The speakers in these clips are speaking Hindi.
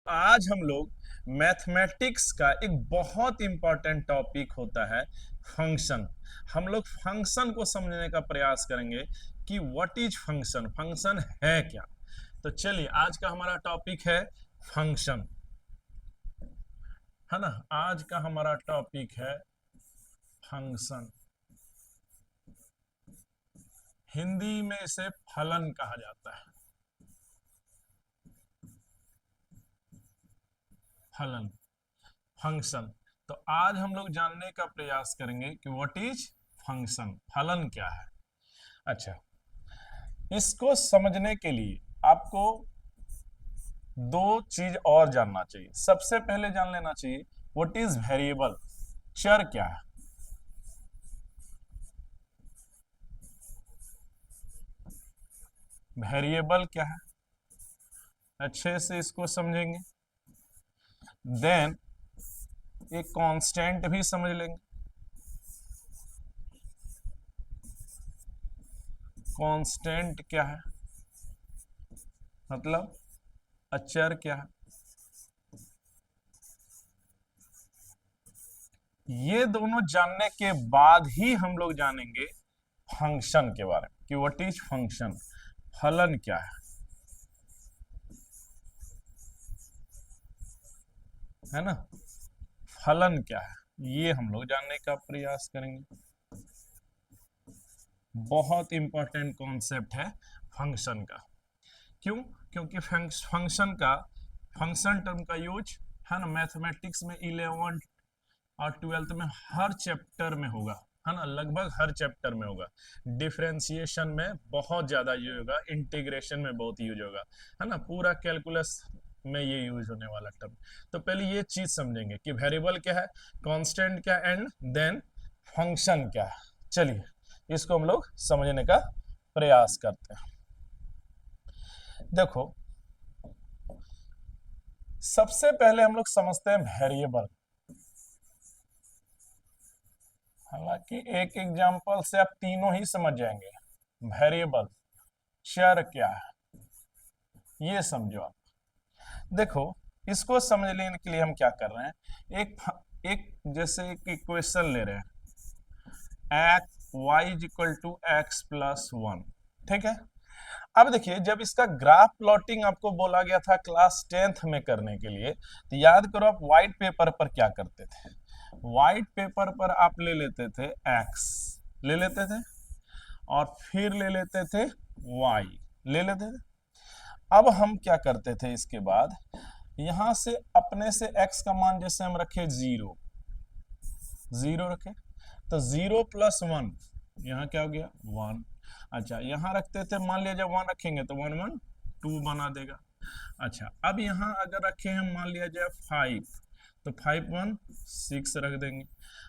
आज हम लोग मैथमेटिक्स का एक बहुत इंपॉर्टेंट टॉपिक होता है फंक्शन। हम लोग फंक्शन को समझने का प्रयास करेंगे कि व्हाट इज फंक्शन, फंक्शन है क्या। तो चलिए, आज का हमारा टॉपिक है फंक्शन, है ना। आज का हमारा टॉपिक है फंक्शन। हिंदी में इसे फलन कहा जाता है, फलन, फंक्शन। तो आज हम लोग जानने का प्रयास करेंगे कि व्हाट इज फंक्शन, फलन क्या है। अच्छा, इसको समझने के लिए आपको दो चीज और जानना चाहिए। सबसे पहले जान लेना चाहिए व्हाट इज वेरिएबल, चर क्या है। वेरिएबल क्या है, अच्छे से इसको समझेंगे। देन एक कांस्टेंट भी समझ लेंगे। कांस्टेंट क्या है, मतलब अचर क्या है। ये दोनों जानने के बाद ही हम लोग जानेंगे फंक्शन के बारे में कि व्हाट इज फंक्शन, फलन क्या है ना। फलन क्या है ये हम लोग जानने का प्रयास करेंगे। बहुत इंपॉर्टेंट कॉन्सेप्ट है फंक्शन का। क्यों? क्योंकि फंक्शन का, फंक्शन टर्म का यूज है ना मैथमेटिक्स में 11 और 12 में हर चैप्टर में होगा, है ना। लगभग हर चैप्टर में होगा। डिफरेंशिएशन में बहुत ज्यादा यूज होगा, इंटीग्रेशन में बहुत यूज होगा, है ना। पूरा कैलकुलस में ये यूज होने वाला टर्म। तो पहले ये चीज समझेंगे कि वेरिएबल क्या है, कांस्टेंट क्या, एंड देन फंक्शन क्या है। चलिए, इसको हम लोग समझने का प्रयास करते हैं। देखो, सबसे पहले हम लोग समझते हैं वेरिएबल। हालांकि एक एग्जांपल से आप तीनों ही समझ जाएंगे। वेरिएबल, चर क्या है, ये समझो आप। देखो, इसको समझने के लिए हम क्या कर रहे हैं, एक जैसे एक इक्वेशन ले रहे हैं, x y is equal to x plus one. ठीक है। अब देखिए, जब इसका ग्राफ प्लॉटिंग आपको बोला गया था क्लास 10th में करने के लिए, तो याद करो आप व्हाइट पेपर पर क्या करते थे। व्हाइट पेपर पर आप ले लेते थे एक्स, ले लेते थे, और फिर ले लेते थे वाई, ले लेते थे। अब हम क्या करते थे, इसके बाद यहां से अपने से एक्स का मान जैसे हम रखे जीरो, जीरो रखे, तो जीरो प्लस वन, यहाँ क्या हो गया, वन। अच्छा, यहाँ रखते थे, मान लिया जब वन रखेंगे तो वन वन टू बना देगा। अच्छा, अब यहाँ अगर रखे हैं मान लिया जाए फाइव, तो फाइव वन सिक्स रख देंगे।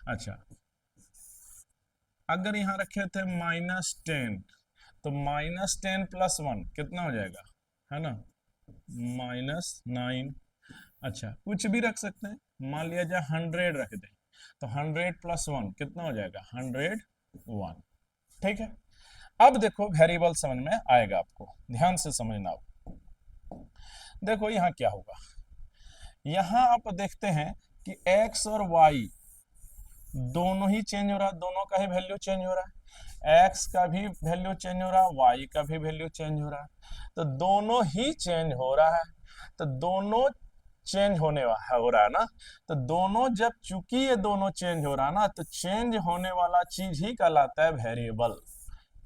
अच्छा, अगर यहाँ रखे थे माइनस टेन, तो माइनस टेन प्लस वन कितना हो जाएगा, है ना, माइनस नाइन। अच्छा, कुछ भी रख सकते हैं, मान लिया जाए हंड्रेड रख दें, तो हंड्रेड प्लस वन कितना हो जाएगा, हंड्रेड वन। ठीक है। अब देखो, वेरिएबल समझ में आएगा आपको, ध्यान से समझना आप। देखो यहाँ क्या होगा, यहाँ आप देखते हैं कि x और y दोनों ही चेंज हो रहा है, दोनों का ही वैल्यू चेंज हो रहा है। x का भी वैल्यू चेंज हो रहा है, y का भी वैल्यू चेंज हो रहा है। तो दोनों ही चेंज हो रहा है, तो दोनों चेंज हो रहा है ना। तो दोनों, जब चूंकि ये दोनों चेंज हो रहा है ना, तो चेंज होने वाला चीज ही कहलाता है वेरिएबल।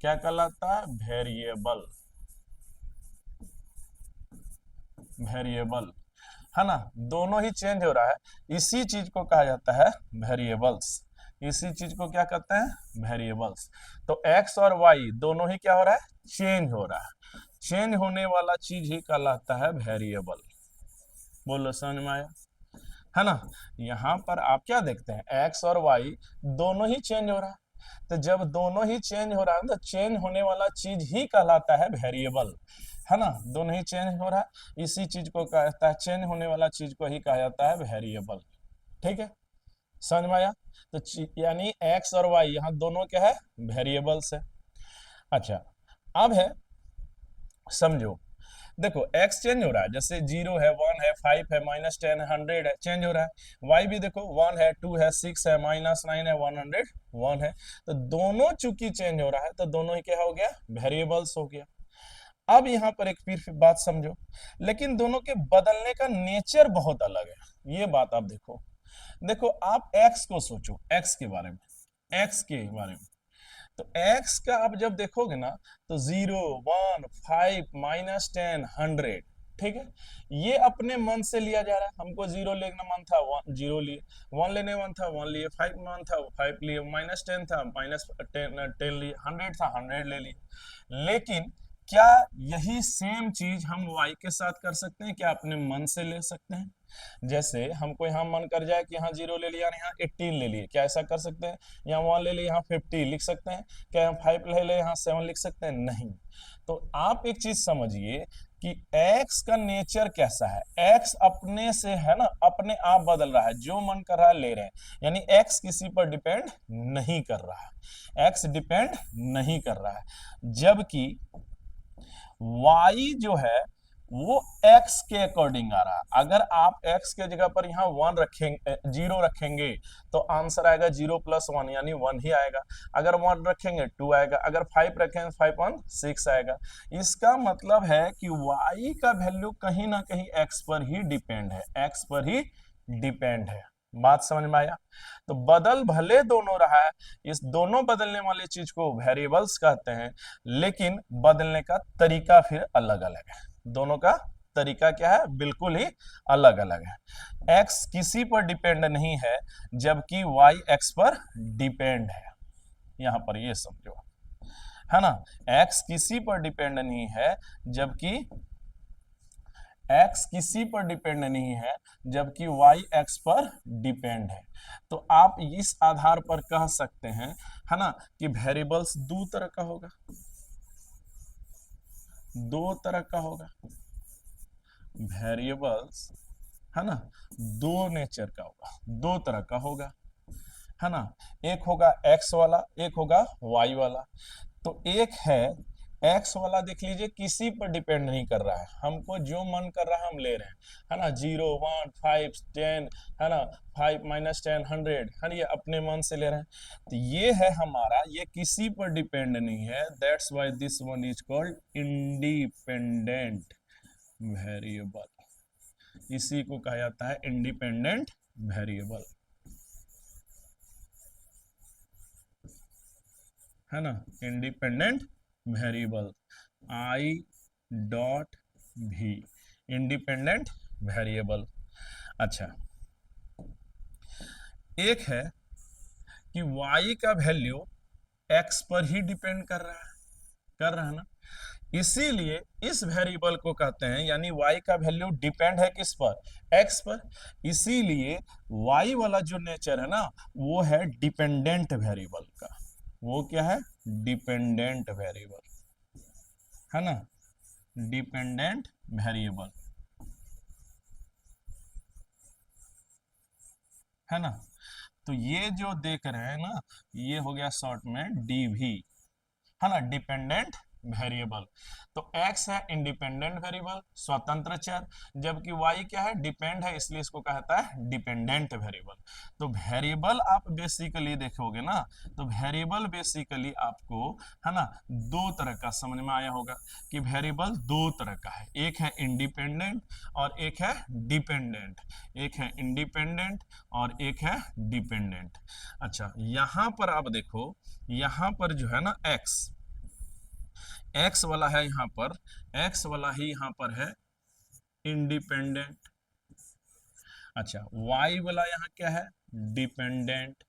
क्या कहलाता है, वेरिएबल, वेरिएबल, है ना। दोनों ही चेंज हो रहा है, इसी चीज को कहा जाता है वेरिएबल्स। इसी चीज को क्या कहते हैं, वेरिएबल्स। तो एक्स और वाई दोनों ही क्या हो रहा है, चेंज हो रहा है। चेंज होने वाला चीज ही कहलाता है वेरिएबल। बोलो, समझ में आया, है ना। यहाँ पर आप क्या देखते हैं, एक्स और वाई दोनों ही चेंज हो रहा है। तो जब दोनों ही चेंज हो रहा है, तो चेंज होने वाला चीज ही कहलाता है वेरिएबल, है ना। दोनों ही चेंज हो रहा है, इसी चीज को कहता है, चेंज होने वाला चीज को ही कहा जाता है वेरिएबल। ठीक है, समझ में आया। तो यानी एक्स और वाई यहाँ दोनों क्या है, वेरिएबल्स है। अच्छा, अब है, समझो, देखो x चेंज हो रहा है, जैसे 0 है, 1 है, 5 है, -10 है, 100 है, चेंज हो रहा है। y भी देखो 1 है, 2 है, 6 है, -9 है, 101 है। तो दोनों चूंकि चेंज हो रहा है तो दोनों ही क्या हो गया, वेरिएबल्स हो गया। अब यहां पर एक फिर बात समझो, लेकिन दोनों के बदलने का नेचर बहुत अलग है, ये बात आप देखो। देखो आप x को सोचो, x के बारे में, x के बारे में। तो x का आप जब देखोगे ना तो 0, 1, 5, -10, 100, ठीक है, ये अपने मन से लिया जा रहा है। हमको 0 लेना मन था, 0 लिए, 1 लेने मन था, 1 लिए, 5 मन था, 5 लिए, -10 था, -10 लिए, 100 था, 100 ले लिए। लेकिन क्या यही सेम चीज हम y के साथ कर सकते हैं? क्या अपने मन से ले सकते हैं? जैसे हमको यहाँ मन कर जाए कि यहाँ 0 ले लिया, यहाँ 18 ले लिए, क्या ऐसा कर सकते हैं? यहाँ 1 ले लिए, यहाँ 50 लिख सकते हैं? क्या यहाँ 5 ले ले, यहाँ 7 लिख सकते हैं? नहीं। तो आप एक चीज समझिए कि x का नेचर कैसा है। x अपने से है ना, अपने आप बदल रहा है, जो मन कर रहा है ले रहे हैं, यानी x किसी पर डिपेंड नहीं कर रहा है, x डिपेंड नहीं कर रहा है। जबकि y जो है वो x के अकॉर्डिंग आ रहा है। अगर आप x के जगह पर यहाँ 1 रखेंगे, 0 रखेंगे, तो आंसर आएगा 0 + 1 यानी 1 ही आएगा। अगर 1 रखेंगे 2 आएगा, अगर 5 रखेंगे 5 1 6 आएगा। इसका मतलब है कि y का वैल्यू कहीं ना कहीं x पर ही डिपेंड है, x पर ही डिपेंड है। बात समझ में आया? तो बदल भले दोनों रहा है, इस दोनों बदलने वाली चीज को वेरिएबल्स कहते हैं, लेकिन बदलने का तरीका फिर अलग अलग है। दोनों का तरीका क्या है? बिल्कुल ही अलग अलग है। x किसी पर डिपेंड नहीं है, जबकि y x पर डिपेंड है। यहां पर ये समझो, है ना, x किसी पर डिपेंड नहीं है, जबकि x किसी पर डिपेंड नहीं है, जबकि y x पर डिपेंड है। तो आप इस आधार पर कह सकते हैं, है ना, कि वेरिएबल्स दो तरह का होगा, दो तरह का होगा वेरिएबल्स, है ना, दो नेचर का होगा, दो तरह का होगा, है ना। एक होगा x वाला, एक होगा y वाला। तो एक है x वाला, देख लीजिए किसी पर डिपेंड नहीं कर रहा है, हमको जो मन कर रहा है हम ले रहे हैं, है ना, 0, 1, 5, 10, है ना, 5 -10, 100, है ना, ये अपने मन से ले रहे हैं। तो ये है हमारा, ये किसी पर डिपेंड नहीं है, that's why this one is called independent variable. इसी को कहा जाता है इंडिपेंडेंट वेरिएबल, है ना, independent variable, I.V, independent variable. अच्छा, एक है कि y का वैल्यू x पर ही डिपेंड कर रहा है ना, इसीलिए इस वेरिएबल को कहते हैं, यानी y का वैल्यू डिपेंड है किस पर? x पर। इसीलिए y वाला जो नेचर है ना, वो है डिपेंडेंट वेरिएबल का। वो क्या है? डिपेंडेंट वेरिएबल, है ना, डिपेंडेंट वेरिएबल, है ना। तो ये जो देख रहे हैं ना, ये हो गया शॉर्ट में DV, है ना, डिपेंडेंट वेरिएबल। तो x है इंडिपेंडेंट वेरिएबल, स्वतंत्र चर, जबकि y क्या है? डिपेंड है, इसलिए इसको कहता है डिपेंडेंट वेरिएबल। तो वेरिएबल आप बेसिकली देखोगे ना, तो वेरिएबल बेसिकली आपको, है ना, दो तरह का समझ में आया होगा कि वेरिएबल दो तरह का है, एक है इंडिपेंडेंट और एक है डिपेंडेंट, एक है इंडिपेंडेंट और एक है डिपेंडेंट। अच्छा, यहां पर आप देखो, यहां पर जो है ना x वाला है, यहां पर x वाला ही यहां पर है इंडिपेंडेंट। अच्छा, y वाला यहां क्या है? डिपेंडेंट।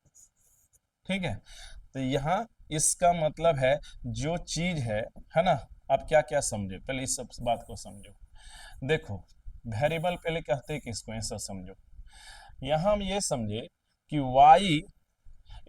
ठीक है, तो यहां इसका मतलब है जो चीज है ना, आप क्या क्या समझे, पहले इस सब बात को समझो। देखो, वेरिएबल पहले कहते हैं किसको, ऐसा समझो। यहां हम ये समझे कि y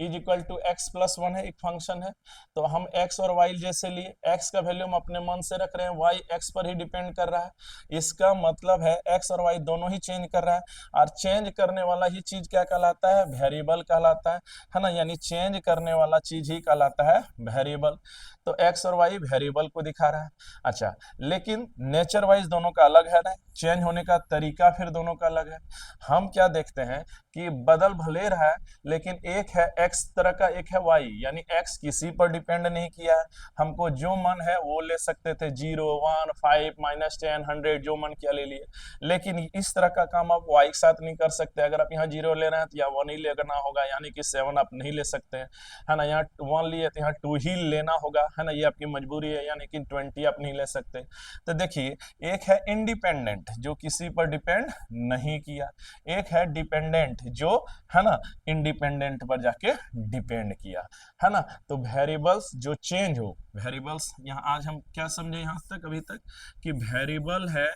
is equal to x plus 1 है, एक फंक्शन है। तो हम x और y जैसे लिए, x का वैल्यू हम अपने मन से रख रहे हैं, y x पर ही डिपेंड कर रहा है। इसका मतलब है x और y दोनों ही चेंज कर रहा है, और चेंज करने वाला ही चीज क्या कहलाता है? वेरिएबल कहलाता है ना, यानी चेंज करने वाला चीज ही कहलाता है वेरिएबल। तो एक्स और वाई वेरिएबल को दिखा रहा है। अच्छा, लेकिन नेचर वाइज दोनों का अलग है ना, चेंज होने का तरीका फिर दोनों का अलग है। हम क्या देखते हैं कि बदल भले रहा है, लेकिन एक है एक्स तरह का, एक है वाई, यानी एक्स किसी पर डिपेंड नहीं किया है, हमको जो मन है वो ले सकते थे, 0 1 5 -10 100 जो मन किया ले लिए। लेकिन इस तरह का काम आप वाई के साथ नहीं कर सकते। अगर आप यहाँ 0 ले रहे हैं तो यहाँ 1 ही लेना होगा, यानी कि 7 आप नहीं ले सकते हैं, है ना। यहाँ 1 लिए तो यहाँ 2 ही लेना होगा, है ना, ये आपकी मजबूरी है, यानी कि 20 आप नहीं ले सकते। तो देखिए, एक है इंडिपेंडेंट जो किसी पर डिपेंड नहीं किया, एक है डिपेंडेंट जो, है ना, इंडिपेंडेंट पर जाके डिपेंड किया, है ना। तो वेरिएबल्स जो चेंज हो, वेरिएबल्स यहाँ आज हम क्या समझे यहाँ तक अभी तक कि वेरिएबल है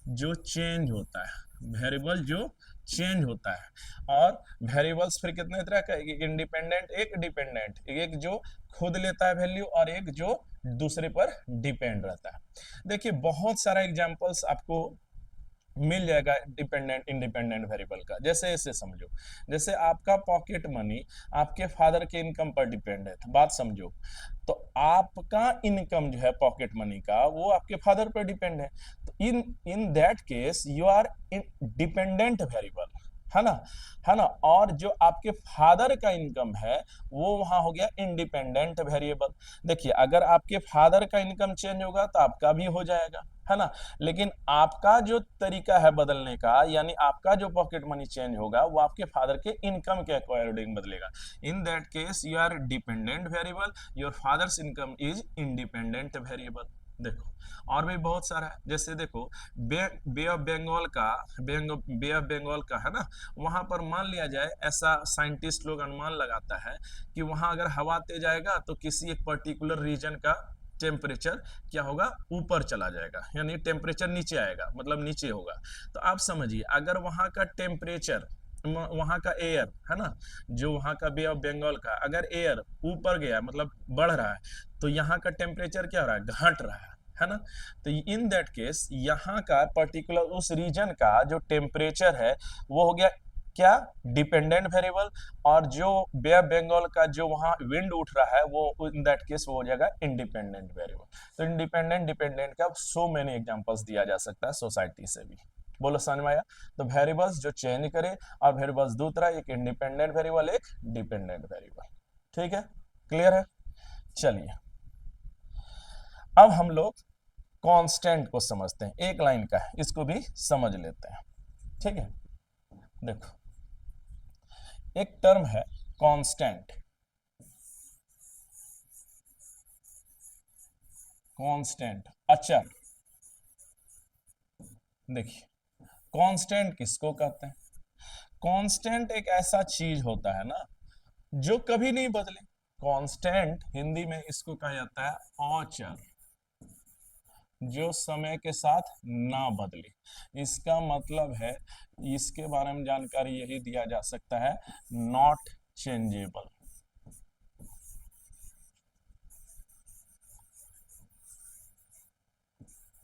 जो चेंज होता है, वेरिएबल जो चेंज होता है। और वेरिएबल्स फिर कितने तरह का, एक इंडिपेंडेंट, एक डिपेंडेंट, एक जो खुद लेता है वैल्यू और एक जो दूसरे पर डिपेंड रहता है। देखिए बहुत सारा एग्जांपल्स आपको मिल जाएगा डिपेंडेंट इंडिपेंडेंट वेरिएबल का। जैसे ऐसे समझो, जैसे आपका पॉकेट मनी आपके फादर के इनकम पर डिपेंड है, तो बात समझो, तो आपका इनकम जो है पॉकेट मनी का वो आपके फादर पर डिपेंड है, तो in that case you are dependent variable, है ना, है ना। और जो आपके फादर का इनकम है वो वहां हो गया इंडिपेंडेंट वेरिएबल। देखिए अगर आपके फादर का इनकम चेंज होगा तो आपका भी हो जाएगा, है ना, लेकिन आपका जो तरीका है बदलने का, यानी आपका जो पॉकेट मनी चेंज होगा वो आपके फादर के इनकम के अकॉर्डिंग बदलेगा। In that case you are dependent variable, your father's income is independent variable. देखो और भी बहुत सारा है, जैसे देखो बे ऑफ बंगाल का, बे ऑफ बंगाल का, है ना, वहां पर मान लिया जाए, ऐसा साइंटिस्ट लोग अनुमान लगाता है कि वहां अगर हवा तेज आएगा तो किसी एक पर्टिकुलर रीजन का टेम्परेचर क्या होगा, ऊपर चला जाएगा, यानी टेम्परेचर नीचे आएगा, मतलब नीचे होगा। तो आप समझिए अगर वहां का टेम्परेचर, वहां का एयर, है ना, जो वहां का बे ऑफ बंगाल का अगर एयर ऊपर गया मतलब बढ़ रहा है, तो यहाँ का टेम्परेचर क्या हो रहा है, घट रहा है ना। तो इन दैट केस यहाँ का पर्टिकुलर उस रीजन का जो टेम्परेचर है वो हो गया क्या, डिपेंडेंट वेरिएबल, और जो बे ऑफ बंगाल का जो वहां विंड उठ रहा है वो इन दैट केस वो हो जाएगा इंडिपेंडेंट वेरिएबल। तो इंडिपेंडेंट डिपेंडेंट का सो मेनी एग्जांपल्स दिया जा सकता है सोसाइटी से भी। बोलो समझ में आया। तो वेरिएबल्स जो चेंज करे, और वेरिएबल्स दो तरह, एक इंडिपेंडेंट वेरिएबल, एक डिपेंडेंट वेरिएबल। ठीक है, क्लियर है। चलिए अब हम लोग कांस्टेंट को समझते हैं, एक लाइन का है, इसको भी समझ लेते हैं। ठीक है, देखो एक टर्म है कांस्टेंट, कांस्टेंट अचर। देखिए कांस्टेंट किसको कहते हैं, कांस्टेंट एक ऐसा चीज होता है ना जो कभी नहीं बदले। कांस्टेंट हिंदी में इसको कहा जाता है अचर, जो समय के साथ ना बदले। इसका मतलब है, इसके बारे में जानकारी यही दिया जा सकता है, नॉट चेंजेबल।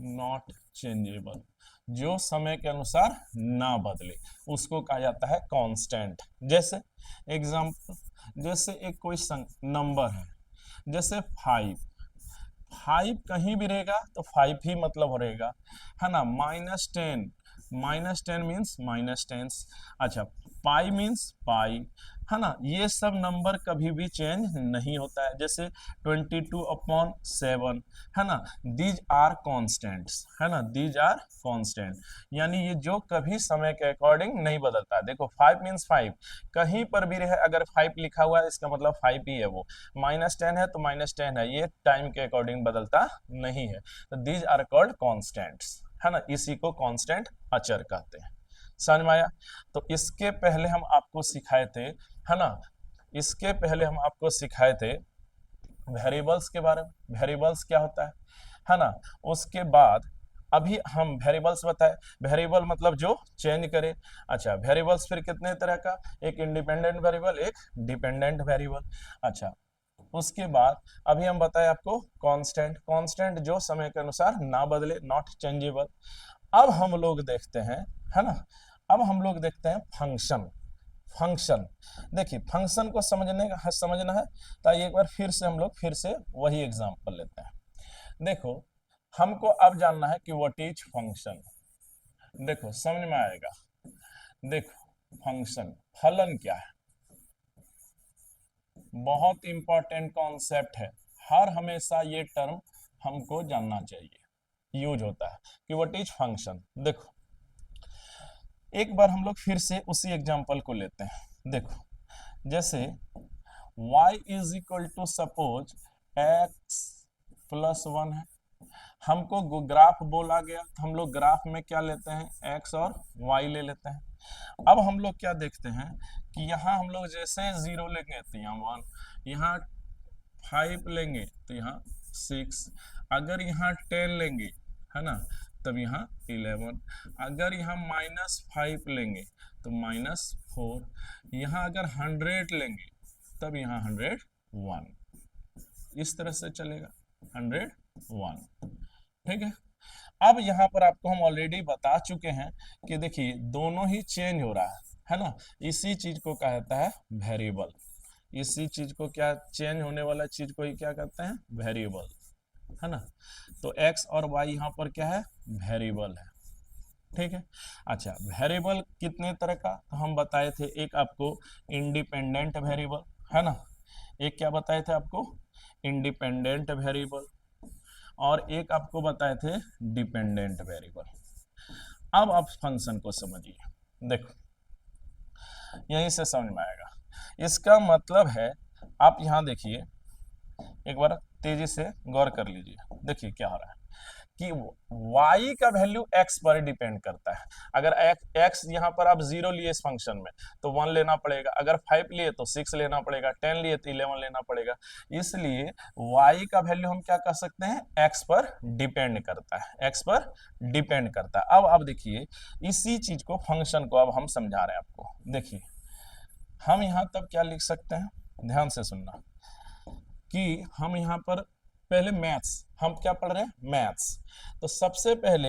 नॉट चेंजेबल, जो समय के अनुसार ना बदले, उसको कहा जाता है कांस्टेंट। जैसे एग्जांपल, जैसे एक कोई नंबर है, जैसे 5, 5 कहीं भी रहेगा तो 5 ही मतलब रहेगा, है ना। -10, -10 मीन्स -10। अच्छा, पाई मीन्स पाई, है ना। ये सब नंबर कभी भी चेंज नहीं होता है। जैसे 22/7, है ना, दीज आर कॉन्स्टेंट्स, है ना, दीज आर कॉन्स्टेंट, यानी ये जो कभी समय के अकॉर्डिंग नहीं बदलता। देखो 5 मीन्स 5, कहीं पर भी रहे अगर 5 लिखा हुआ है इसका मतलब 5 ही है वो, -10 है तो -10 है, ये टाइम के अकॉर्डिंग बदलता नहीं है। तो दीज आर कॉल्ड कॉन्स्टेंट्स, है ना, इसी को कांस्टेंट अचर कहते हैं। समझ में आया। तो इसके पहले हम आपको सिखाए थे, है ना, इसके पहले हम आपको सिखाए थे वेरिएबल्स के बारे में, वेरिएबल्स क्या होता है ना। उसके बाद अभी हम वेरिएबल्स बताए, वेरिएबल मतलब जो चेंज करे। अच्छा, वेरिएबल्स फिर कितने तरह का, एक इंडिपेंडेंट वेरिएबल, एक डिपेंडेंट वेरिएबल। अच्छा, उसके बाद अभी हम बताए आपको कांस्टेंट, कांस्टेंट जो समय के अनुसार ना बदले, नॉट चेंजेबल। अब हम लोग देखते हैं, है ना, अब हम लोग देखते हैं फंक्शन। फंक्शन। देखिए फंक्शन को समझना है तो एक बार फिर से वही एग्जांपल लेते हैं। देखो हमको अब जानना है कि व्हाट इज फंक्शन। देखो समझ में आएगा। देखो फंक्शन फलन क्या है, बहुत इंपॉर्टेंट कॉन्सेप्ट है। हर हमेशा ये टर्म हमको जानना चाहिए, यूज होता है कि व्हाट इज फंक्शन। देखो एक बार हम लोग फिर से उसी एग्जांपल को लेते हैं। देखो जैसे y is equal to suppose x plus 1 है, हमको ग्राफ बोला गया तो हम लोग ग्राफ में क्या लेते हैं, x और y ले लेते हैं। अब हम लोग क्या देखते हैं कि यहाँ हम लोग जैसे 0 लेंगे तो यहाँ 1, यहाँ 5 लेंगे तो यहाँ 6, अगर यहाँ 10 लेंगे है ना तब यहाँ 11, अगर यहाँ -5 लेंगे तो -4, यहाँ अगर 100 लेंगे तब यहाँ 101, इस तरह से चलेगा 101। ठीक है। अब यहाँ पर आपको हम ऑलरेडी बता चुके हैं कि देखिए दोनों ही चेंज हो रहा है ना, इसी चीज को कहता है वेरिएबल। इसी चीज को क्या, चेंज होने वाला चीज को ही क्या कहते हैं, वेरिएबल, है ना। तो x और y यहाँ पर क्या है, वेरिएबल है। ठीक है। अच्छा वेरिएबल कितने तरह का हम बताए थे, एक आपको इंडिपेंडेंट वेरिएबल है ना, एक क्या बताए थे आपको, इंडिपेंडेंट वेरिएबल, और एक आपको बताए थे डिपेंडेंट वेरिएबल। अब आप फंक्शन को समझिए। देखो यहीं से समझ में आएगा। इसका मतलब है, आप यहां देखिए एक बार तेजी से गौर कर लीजिए। देखिए क्या हो रहा है कि y का वैल्यू x पर डिपेंड करता है। अगर x यहाँ पर आप 0 लिए इस फंक्शन में तो 1 लेना पड़ेगा, अगर 5 लिए तो 6 लेना पड़ेगा, 10 लिए तो 11 लेना पड़ेगा। इसलिए y का वैल्यू हम क्या कह सकते हैं, x पर डिपेंड करता है, x पर डिपेंड करता है। अब आप देखिए इसी चीज को, फंक्शन को अब हम समझा रहे हैं आपको। देखिए हम यहाँ तब क्या लिख सकते हैं, ध्यान से सुनना, कि हम यहाँ पर पहले मैथ्स, हम क्या पढ़ रहे हैं, मैथ्स। तो सबसे पहले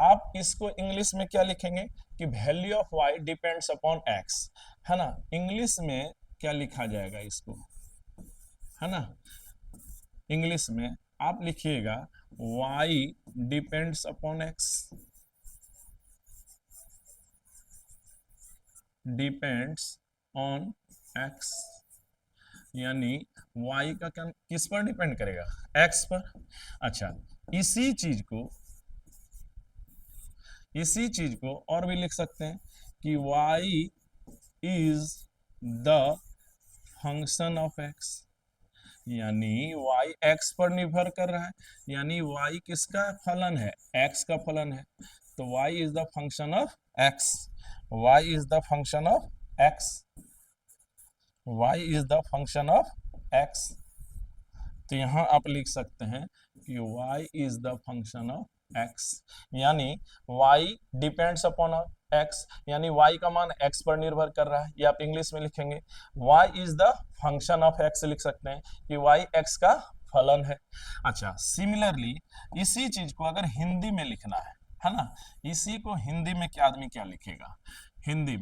आप इसको इंग्लिश में क्या लिखेंगे कि value of y depends upon x, है ना। इंग्लिश में क्या लिखा जाएगा इसको, है ना, इंग्लिश में आप लिखिएगा y depends upon x, depends on x, यानी y का क्या किस पर डिपेंड करेगा, x पर। अच्छा इसी चीज को और भी लिख सकते हैं कि y is the function of x, यानी y x पर निर्भर कर रहा है, यानी y किसका फलन है, x का फलन है। तो y is the function of x, y is the function of x, y is the function of x। तो यहां आप लिख सकते हैं कि y is the function of x, यानी y डिपेंड्स अपॉन x, यानी y का मान x पर निर्भर कर रहा है। ये आप इंग्लिश में लिखेंगे y is the function of x, लिख सकते हैं कि y x का फलन है। अच्छा सिमिलरली इसी चीज को अगर हिंदी में लिखना है ना, इसी को हिंदी में क्या आदमी क्या लिखेगा, हिंदी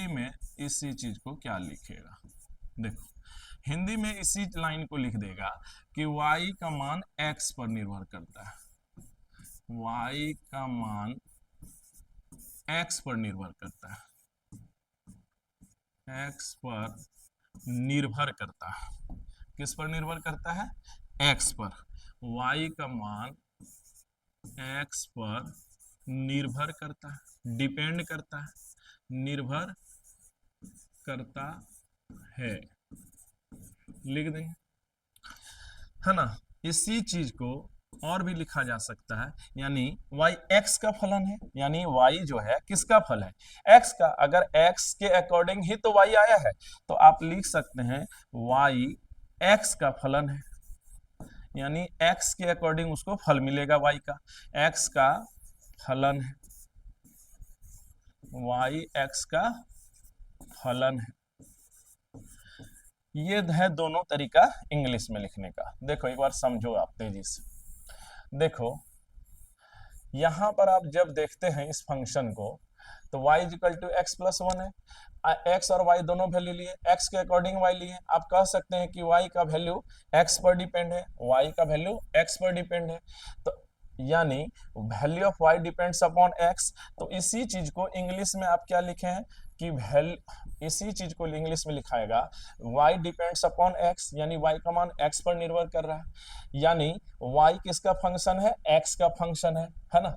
में इसी चीज को क्या लिखेगा, देखो हिंदी में इसी लाइन को लिख देगा कि y का मान x पर निर्भर करता है, y का मान x पर निर्भर करता है, x पर निर्भर करता है, किस पर निर्भर करता है, x पर, y का मान x पर निर्भर करता है, डिपेंड करता है, निर्भर करता है, लिख देंगे, है ना। इसी चीज को और भी लिखा जा सकता है, यानी y x का फलन है, यानी y जो है किसका फल है, x का। अगर x के अकॉर्डिंग ही तो y आया है, तो आप लिख सकते हैं y x का फलन है, यानी x के अकॉर्डिंग उसको फल मिलेगा, y का, x का फलन है, y x का फलन है। ये है दोनों तरीका इंग्लिश में लिखने का। देखो एक बार समझो आप तेजी से। देखो यहां पर आप जब देखते हैं इस फंक्शन को, तो y is equal to x plus one है। x और y दोनों वैल्यू लिए, x के अकॉर्डिंग y लिए। आप कह सकते हैं कि y का वैल्यू x पर डिपेंड है, y का वैल्यू x पर डिपेंड है। तो यानी value of y depends upon x। तो इसी चीज को इंग्लिश में आप क्या लिखे हैं कि इसी चीज को इंग्लिश में लिखाएगा y डिपेंड्स अपॉन x, यानी y का मान x पर निर्भर कर रहा है। यानी y किसका फंक्शन है, x का फंक्शन है ना,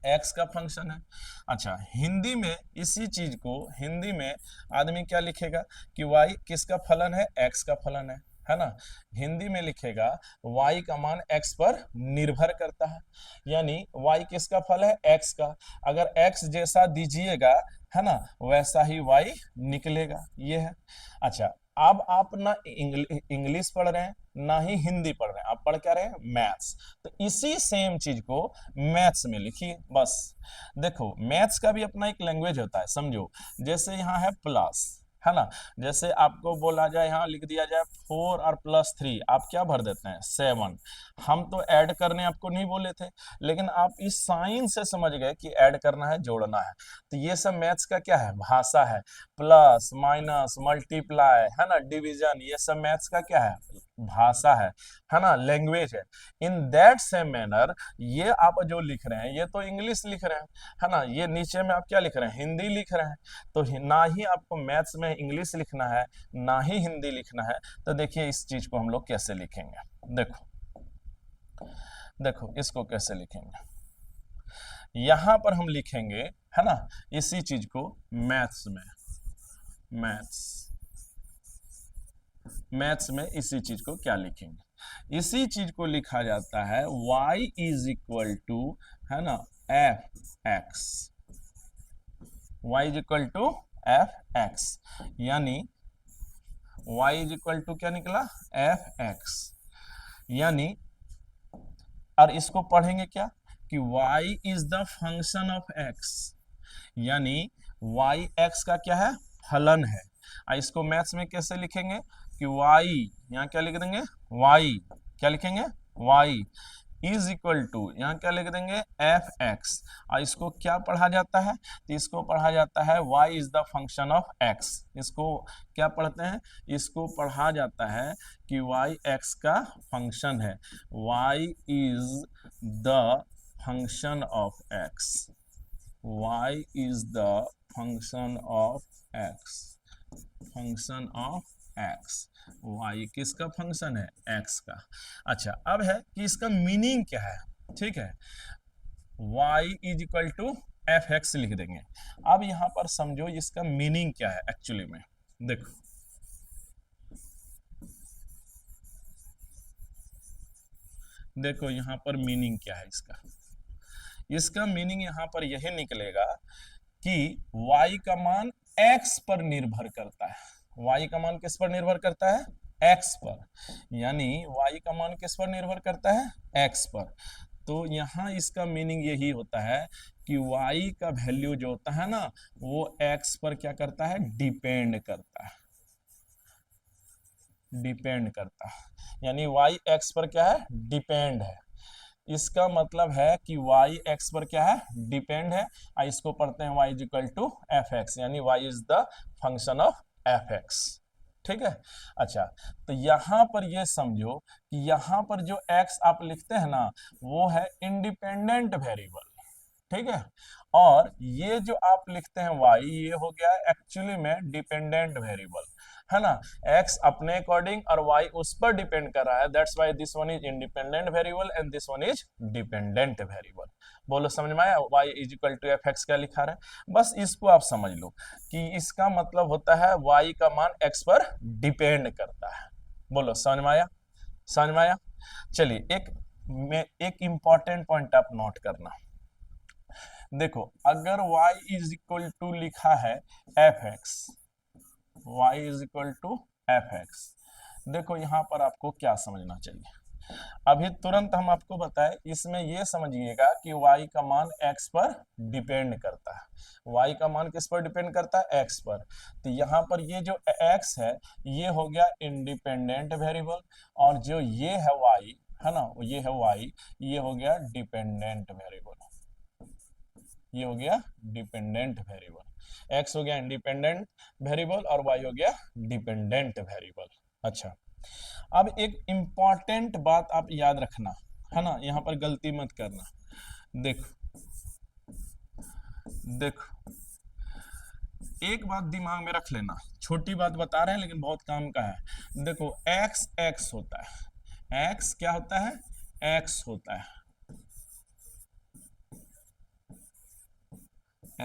x का फंक्शन है। अच्छा, हिंदी में इसी चीज को हिंदी में आदमी क्या लिखेगा कि y किसका फलन है, x का फलन है ना। हिंदी में लिखेगा y का मान x पर निर्भर करता है, यानी y किसका फल है, x का। अगर x जैसा दीजिएगा है ना, वैसा ही y निकलेगा, ये है। अच्छा, अब आप ना इंग्लिश पढ़ रहे हैं ना ही हिंदी पढ़ रहे हैं, आप पढ़ क्या रहे हैं, मैथ्स। तो इसी सेम चीज को मैथ्स में लिखिए बस। देखो मैथ्स का भी अपना एक लैंग्वेज होता है, समझो। जैसे यहाँ है प्लस, है ना, जैसे आपको बोला जाए, यहाँ लिख दिया जाए 4 और प्लस 3, आप क्या भर देते हैं, 7। हम तो ऐड करने आपको नहीं बोले थे, लेकिन आप इस साइन से समझ गए कि ऐड करना है, जोड़ना है। तो ये सब मैथ्स का क्या है, भाषा है। प्लस माइनस मल्टीप्लाई, है ना, डिवीजन, ये सब मैथ्स का क्या है, भाषा है ना, लैंग्वेज है। इन दैट सेम मैनर ये आप जो लिख रहे हैं, ये तो इंग्लिश लिख रहे हैं, है ना, ये नीचे में आप क्या लिख रहे हैं, हिंदी लिख रहे हैं। तो ना ही आपको मैथ्स में इंग्लिश लिखना है, ना ही हिंदी लिखना है। तो देखिए इस चीज को हम लोग कैसे लिखेंगे, देखो देखो इसको कैसे लिखेंगे। यहां पर हम लिखेंगे, है ना, इसी चीज को मैथ्स में, मैथ्स में इसी चीज को क्या लिखेंगे, इसी चीज को लिखा जाता है y इज इक्वल टू, है ना, f x. y is equal to f x, यानी y इज इक्वल टू क्या निकला, एफ एक्स। यानी और इसको पढ़ेंगे क्या कि y is the function of x, यानी y x का क्या है, फलन है। इसको मैथ्स में कैसे लिखेंगे कि y, यहाँ क्या लिख देंगे, y क्या लिखेंगे, y इज इक्वल टू, यहाँ क्या लिख देंगे, एफ एक्स। और इसको क्या पढ़ा जाता है, तो इसको पढ़ा जाता है y is the function of x। इसको क्या पढ़ते हैं, इसको पढ़ा जाता है कि y x का फंक्शन है, y is the function of x, y is the function of x, function of x, y किसका फंक्शन है, x का। अच्छा, अब है कि इसका मीनिंग क्या है, ठीक है, y is equal to f x लिख देंगे। अब यहां पर समझो इसका मीनिंग क्या है एक्चुअली में, देखो देखो यहां पर मीनिंग क्या है इसका। इसका मीनिंग यहां पर यही निकलेगा कि y का मान x पर निर्भर करता है। y का मान किस पर निर्भर करता है, x पर, यानी y का मान किस पर निर्भर करता है, x पर। तो यहाँ इसका मीनिंग यही होता है कि y का वैल्यू जो होता है ना, वो x पर क्या करता है, डिपेंड करता है, डिपेंड करता है। यानी y x पर क्या है, डिपेंड है। इसका मतलब है कि y x पर क्या है, डिपेंड है। इसको पढ़ते हैं y is equal to f x, यानी y is the function of f x, ठीक है। अच्छा, तो यहां पर ये समझो कि यहां पर जो x आप लिखते हैं ना, वो है इंडिपेंडेंट वेरिएबल, ठीक है। और ये जो आप लिखते हैं y, ये हो गया एक्चुअली में डिपेंडेंट वेरिएबल, है ना। x अपने अकॉर्डिंग और y उस पर डिपेंड कर रहा है, that's why this one is independent variable and this one is dependent variable. बोलो समझ में आया, y is equal to f x क्या लिखा रहा है, बस इसको आप समझ लो कि इसका मतलब होता है y का मान x पर डिपेंड करता है। बोलो समझ में आया, समझ में आया। चलिए एक इंपॉर्टेंट पॉइंट आप नोट करना, देखो अगर y इज इक्वल टू लिखा है f x, y is equal to f x, देखो यहां पर आपको क्या समझना चाहिए। अभी तुरंत हम आपको बताएं, इसमें ये समझिएगा कि y का मान x पर डिपेंड करता है। y का मान किस पर डिपेंड करता है, x पर। तो यहाँ पर ये जो x है, ये हो गया इंडिपेंडेंट वेरिएबल, और जो ये है y, है ना, ये है y, ये हो गया डिपेंडेंट वेरिएबल। ये हो गया डिपेंडेंट वेरिएबल, एक्स हो गया इंडिपेंडेंट वेरिएबल और वाई हो गया डिपेंडेंट वेरिएबल। अच्छा, अब एक इंपॉर्टेंट बात आप याद रखना है ना, यहां पर गलती मत करना। देखो देखो, एक बात दिमाग में रख लेना, छोटी बात बता रहे हैं लेकिन बहुत काम का है। देखो एक्स एक्स होता है, एक्स क्या होता है, एक्स होता है,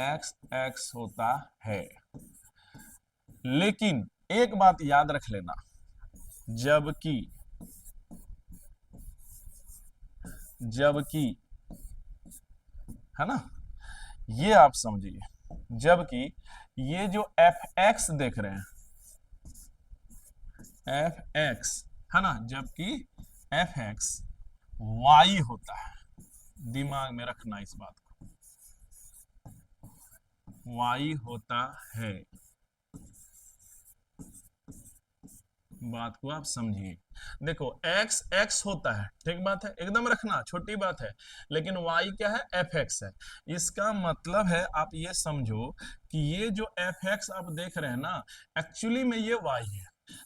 एक्स एक्स होता है। लेकिन एक बात याद रख लेना, जबकि जबकि है ना, ये आप समझिए, जबकि ये जो एफ एक्स देख रहे हैं, एफ एक्स है ना, जबकि एफ एक्स वाई होता है। दिमाग में रखना इस बात को, वाई होता है, बात को आप समझिए। देखो एक्स एक्स होता है, ठीक बात है, एकदम रखना, छोटी बात है, लेकिन वाई क्या है, एफ एक्स है। इसका मतलब है आप ये समझो कि ये जो एफ एक्स आप देख रहे हैं ना, एक्चुअली में ये वाई है,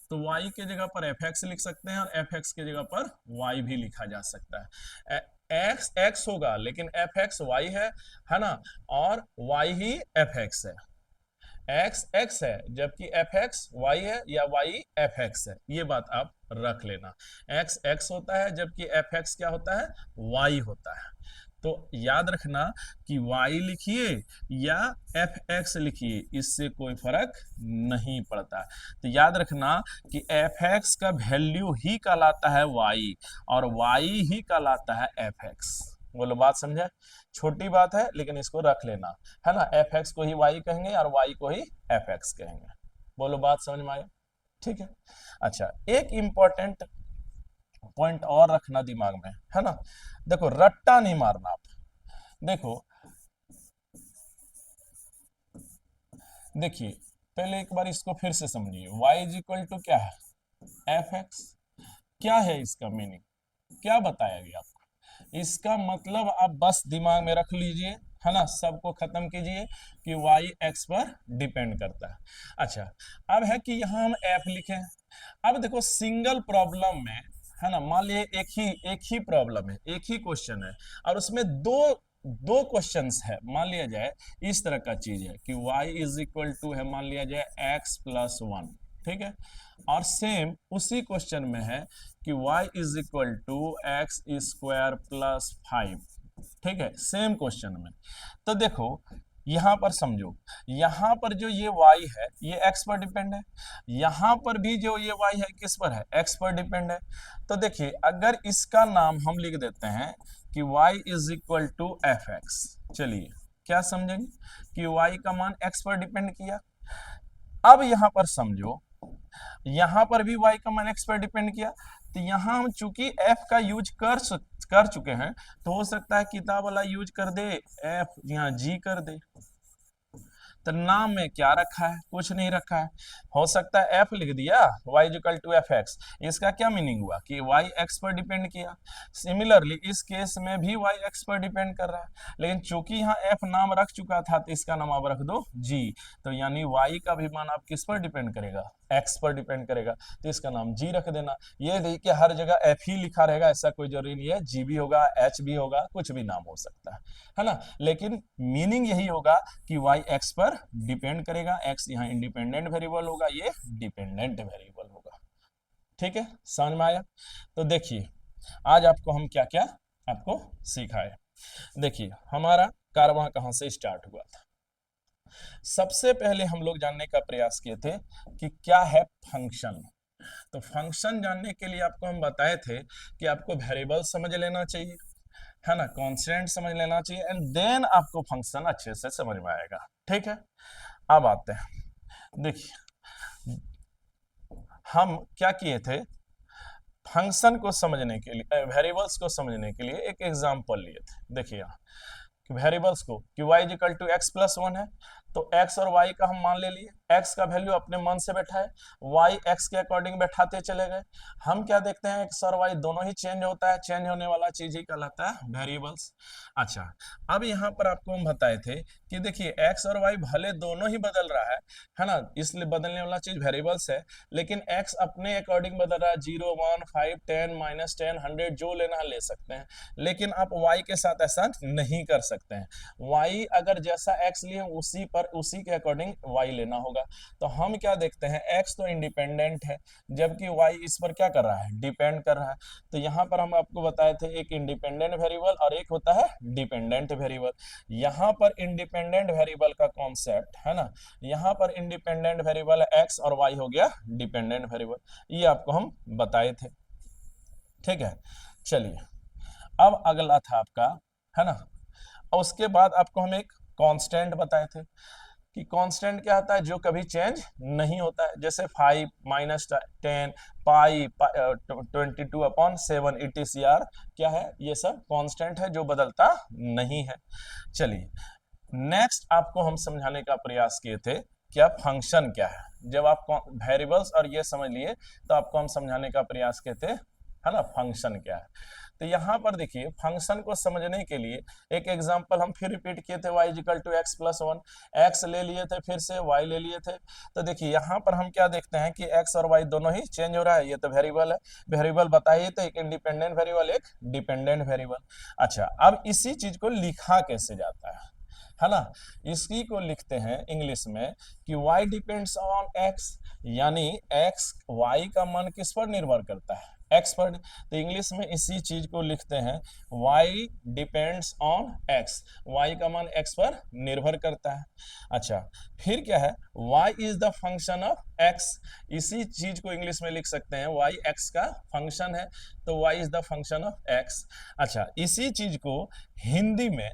तो y के जगह पर एफ एक्स लिख सकते हैं और एफ एक्स के जगह पर y भी लिखा जा सकता है। एक्स एक्स होगा लेकिन एफ एक्स वाई है ना, और y ही एफ एक्स है। एक्स एक्स है जबकि एफ एक्स वाई है, या वाई एफ एक्स है, ये बात आप रख लेना। एक्स एक्स होता है जबकि एफ एक्स क्या होता है, वाई होता है। तो याद रखना कि y लिखिए या एफ एक्स लिखिए, इससे कोई फर्क नहीं पड़ता। तो याद रखना कि एफ एक्स का वैल्यू ही कहलाता है y और y ही कहलाता है एफ एक्स। बोलो बात समझे, छोटी बात है लेकिन इसको रख लेना है ना, एफ एक्स को ही y कहेंगे और y को ही एफ एक्स कहेंगे। बोलो बात समझ में आया, ठीक है। अच्छा, एक इंपॉर्टेंट पॉइंट और रखना दिमाग में, है ना, देखो रट्टा नहीं मारना आप। देखो देखिए, पहले एक बार इसको फिर से समझिए, y इज इक्वल टू क्या है, एफ एक्स। क्या है इसका मीनिंग, क्या बताया गया आपको, इसका मतलब आप बस दिमाग में रख लीजिए, है ना, सबको खत्म कीजिए कि y x पर डिपेंड करता है। अच्छा, अब है कि यहां हम f लिखें। अब देखो सिंगल प्रॉब्लम में, है ना, मान लीजिए एक ही प्रॉब्लम है, एक ही क्वेश्चन है और उसमें दो दो क्वेश्चंस है, मान लिया जाए इस तरह का चीज है कि y इज इक्वल टू है, मान लिया जाए x प्लस 1, ठीक है, और सेम उसी क्वेश्चन में है कि y is equal to x square plus 5, ठीक है, सेम क्वेश्चन में। तो देखो यहां पर समझो, यहां पर जो ये y है ये x पर डिपेंड है, यहां पर भी जो ये y है किस पर है, x पर डिपेंड है। तो देखिए अगर इसका नाम हम लिख देते हैं कि y is equal to f x, चलिए क्या समझेंगे कि y का मान x पर डिपेंड किया। अब यहां पर समझो, यहां पर भी y का मान x पर डिपेंड किया, तो यहां हम चूंकि f का यूज कर चुके हैं, तो हो सकता है किताब वाला यूज कर दे f, यहां g कर दे। तो नाम में क्या रखा है, कुछ नहीं रखा है, हो सकता है f लिख दिया, y equal to f x, इसका क्या मीनिंग हुआ कि y x पर डिपेंड किया। सिमिलरली इस केस में भी y x पर डिपेंड कर रहा है, लेकिन चूंकि यहाँ f नाम रख चुका था तो इसका नाम आप रख दो g, तो यानी y का भी मान आप किस पर डिपेंड करेगा, x पर डिपेंड करेगा, तो इसका नाम g रख देना। ये नहीं कि हर जगह f ही लिखा रहेगा, ऐसा कोई जरूरी नहीं है, g भी होगा, h भी होगा, कुछ भी नाम हो सकता है ना, लेकिन मीनिंग यही होगा कि y x पर डिपेंड करेगा, x यहाँ इंडिपेंडेंट वेरिएबल होगा, ये डिपेंडेंट वेरिएबल होगा। ठीक है, समझ में आया। तो देखिए आज आपको हम क्या क्या आपको सिखाए। देखिए हमारा कारवां कहां से स्टार्ट हुआ था। सबसे पहले हम लोग जानने का प्रयास किए थे कि क्या है फंक्शन। तो फंक्शन जानने के लिए आपको हम बताए थे कि आपको वेरिएबल समझ लेना चाहिए, है ना, कांस्टेंट समझ लेना चाहिए, एंड देन आपको फंक्शन अच्छे से समझ में आएगा। ठीक है, अब आते हैं, देखिए हम क्या किए थे, फंक्शन को समझने के लिए, वेरिएबल्स को समझने के लिए एक एग्जांपल लिए थे। देखिए यहाँ वेरिएबल्स को कि y equal to x plus 1 है, तो x और y का हम मान ले लिए, x का वैल्यू अपने मन से बैठा है, y x के अकॉर्डिंग बैठाते चले गए। हम क्या देखते हैं x और y दोनों ही चेंज होता है, चेंज होने वाला चीज ही कहलाता है वेरिएबल्स। अच्छा, अब यहाँ पर आपको हम बताए थे कि देखिए x और y भले दोनों ही बदल रहा है ना, इसलिए बदलने वाला चीज वेरिएबल्स है, लेकिन x अपने अकॉर्डिंग बदल रहा है, 0 1 5 10 -10 100 जो लेना ले सकते हैं, लेकिन आप y के साथ ऐसा नहीं कर सकते हैं। y अगर जैसा x लिए उसी पर उसी के अकॉर्डिंग y लेना होगा। तो हम क्या देखते हैं, x तो इंडिपेंडेंट है जबकि y इस पर क्या कर रहा है, डिपेंड कर रहा है। तो यहाँ पर हम आपको बताए थे एक इंडिपेंडेंट वेरिएबल और एक होता है डिपेंडेंट वेरिएबल। यहाँ पर इंडिपेंडेंट वेरिएबल का कॉन्सेप्ट है ना, यहाँ पर इंडिपेंडेंट वेरिएबल x और y हो गया डिपेंडेंट वेरिएबल, ये आपको हम बताए थे। ठीक है, चलिए अब अगला था आपका, है ना, और उसके बाद आपको हम एक कांस्टेंट बताए थे कि कांस्टेंट क्या होता है, जो कभी चेंज नहीं होता है, जैसे 5 -10 पाई 22/7 ETCR क्या है, ये सब कांस्टेंट है जो बदलता नहीं है। चलिए नेक्स्ट आपको हम समझाने का प्रयास किए थे क्या फंक्शन क्या है। जब आप वेरिएबल्स और ये समझ लिए तो आपको हम समझाने का प्रयास किए थे, है ना, फंक्शन क्या है। तो यहाँ पर देखिए फंक्शन को समझने के लिए एक एग्जांपल हम फिर रिपीट किए थे, y = x + 1, x ले लिए थे, फिर से y ले लिए थे। तो देखिए यहाँ पर हम क्या देखते हैं कि x और y दोनों ही चेंज हो रहा है, ये तो वेरिएबल है, वेरिएबल बताइए तो एक इंडिपेंडेंट वेरिएबल एक डिपेंडेंट वेरिएबल। अच्छा, अब इसी चीज को लिखा कैसे जाता है ना, इसी को लिखते हैं इंग्लिश में कि y डिपेंड्स ऑन x, यानी x y का मान किस पर निर्भर करता है, x पर। तो इंग्लिश में इसी चीज को लिखते हैं y depends on x, y का मान x पर निर्भर करता है। अच्छा, फिर क्या है, y is the function of x, इसी चीज को इंग्लिश में लिख सकते हैं y x का फंक्शन है, तो y is the function of x। अच्छा, इसी चीज को हिंदी में,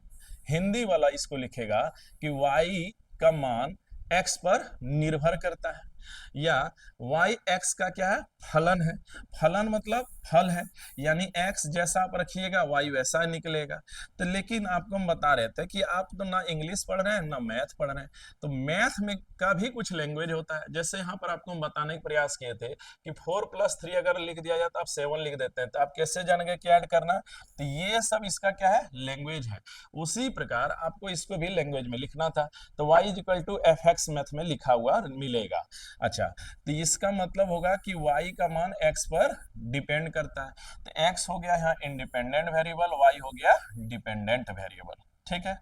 हिंदी वाला इसको लिखेगा कि y का मान x पर निर्भर करता है, या y x का क्या है, फलन है। फलन मतलब फल है, यानी x जैसा आप रखिएगा y वैसा निकलेगा। तो लेकिन आपको हम बता रहे थे कि आप तो ना इंग्लिश पढ़ रहे हैं ना मैथ पढ़ रहे हैं, तो मैथ में का भी कुछ लैंग्वेज होता है। जैसे यहाँ पर आपको हम बताने का प्रयास किए थे कि 4 + 3 अगर लिख दिया जाए तो आप 7 लिख देते हैं, तो आप कैसे जानेंगे क्या ऐड करना, तो ये सब इसका क्या है, लैंग्वेज है। उसी प्रकार आपको इसको भी लैंग्वेज में लिखना था, तो y = fx मैथ में लिखा हुआ मिलेगा। अच्छा, तो इसका मतलब होगा कि y का मान x पर डिपेंड करता है, तो x हो गया यहाँ इंडिपेंडेंट वेरिएबल, y हो गया डिपेंडेंट वेरिएबल। ठीक है,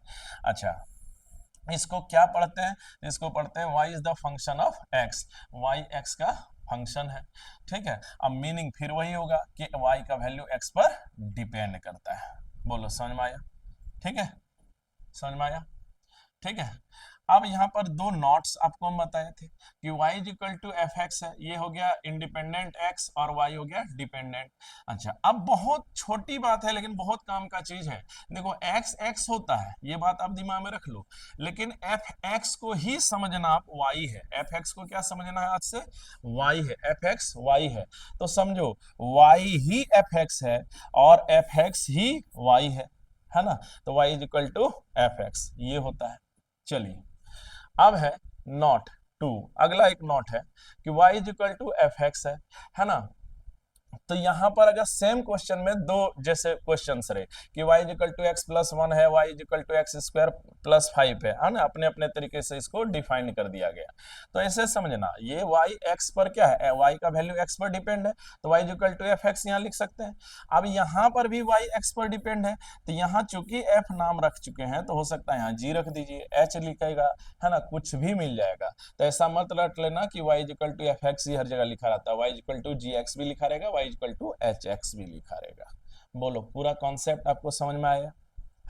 अच्छा इसको क्या पढ़ते हैं, इसको पढ़ते हैं y is the function of x, y x का फंक्शन है। ठीक है, अब मीनिंग फिर वही होगा कि y का वैल्यू x पर डिपेंड करता है। बोलो समझ में आया, ठीक है, समझ में आया, ठीक है। अब यहाँ पर दो नॉट्स आपको हम बताए थे कि y = fx है, ये हो गया इंडिपेंडेंट x और y हो गया डिपेंडेंट। अच्छा, अब बहुत छोटी बात है लेकिन बहुत काम का चीज है। देखो x x होता है, ये बात आप दिमाग में रख लो, लेकिन fx को ही समझना आप y है, fx को क्या समझना है आज से, y है, fx y है, तो समझो y ही fx है और fx ही y है ना, तो y = fx ये होता है। चलिए अब है नॉट 2, अगला एक नॉट है कि y = fx है ना। तो यहां पर अगर सेम क्वेश्चन में दो जैसे क्वेश्चंस रहे कि y = x + 1 है, y = x² + 5 है ना, अपने अपने तरीके से इसको डिफाइन कर दिया गया। तो ऐसे समझना ये y x पर क्या है, y का वैल्यू x पर डिपेंड है, तो y = fx यहाँ लिख सकते हैं। अब यहाँ पर भी y x पर डिपेंड है, तो यहाँ चूंकि f नाम रख चुके हैं तो हो सकता है यहाँ g रख दीजिए, h लिखेगा, है ना, कुछ भी मिल जाएगा। तो ऐसा मत रट लेना कि y = fx ही हर जगह लिखा रहता है, y = gx भी लिखा रहेगा, y = hx भी लिखा रहेगा। बोलो पूरा कॉन्सेप्ट आपको समझ में आया,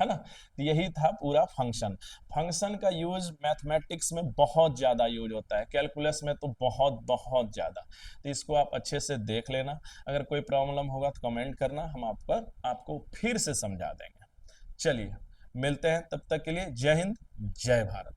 है ना। तो यही था पूरा फंक्शन। फंक्शन का यूज मैथमेटिक्स में बहुत ज्यादा यूज होता है, कैलकुलस में तो बहुत बहुत ज्यादा। तो इसको आप अच्छे से देख लेना, अगर कोई प्रॉब्लम होगा तो कमेंट करना, हम आपको फिर से समझा देंगे। चलिए मिलते हैं, तब तक के लिए जय हिंद जय भारत।